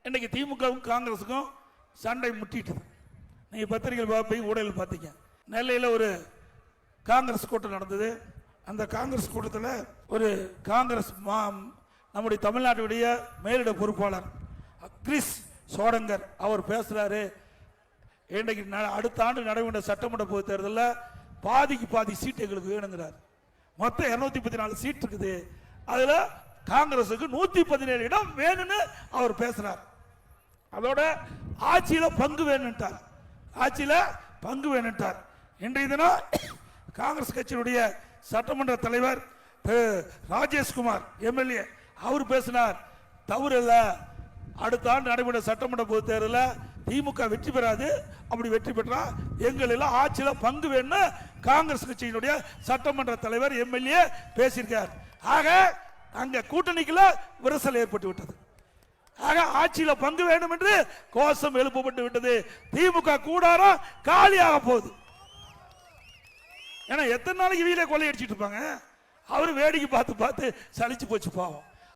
இன்னைக்கு திமுகவும் காங்கிரஸுக்கும் சண்டை முட்டிட்டது. நீங்க பத்திரிகைகள் பார்ப்பீங்க, ஊடகங்கள் பார்த்தீங்க. நெல்லையில் ஒரு காங்கிரஸ் கூட்டம் நடந்தது. அந்த காங்கிரஸ் கூட்டத்தில் ஒரு காங்கிரஸ் நம்முடைய தமிழ்நாட்டுடைய மேலிட பொறுப்பாளர் கிறிஸ் சோடங்கர் அவர் பேசுறாரு. இன்றைக்கு அடுத்த ஆண்டு நடைபெற்ற சட்டமன்ற பொது தேர்தலில் பாதிக்கு பாதி சீட்டு எங்களுக்கு வேணுங்கிறார். மொத்தம் 214 சீட் இருக்குது, அதுல காங்கிரசுக்கு 117 இடம் வேணும்னு அவர் பேசுறார். அதோட ஆட்சியில பங்கு வேணும்ட்டார், ஆட்சியில பங்கு வேணும்ட்டார். இன்றைய தினம் காங்கிரஸ் கட்சியினுடைய சட்டமன்ற தலைவர் ராஜேஷ்குமார் எம்எல்ஏ அவர் பேசினார். தவறு இல்ல, அடுத்த ஆண்டு நடைபெற்ற சட்டமன்ற பொது தேர்தலில் திமுக வெற்றி பெறாது, அப்படி வெற்றி பெற்றா எங்கள் எல்லாம் ஆட்சியில பங்கு வேணும் காங்கிரஸ் கட்சியினுடைய சட்டமன்ற தலைவர் எம்எல்ஏ பேசியிருக்கார். ஆக அங்க கூட்டணிக்குள்ள விரிசல் ஏற்பட்டு விட்டது. ஆக ஆட்சியில பங்கு வேண்டும் என்று கோஷம் எழுப்பப்பட்டு விட்டது. திமுக கூடாரம் காலியாக போகுது. ஏன்னா எத்தனை நாளைக்கு வீல கொள்ளையடிச்சிட்டு இருப்பாங்க, அவரு வேடிக்கை பார்த்து பார்த்து சலிச்சு போச்சு பாவம்.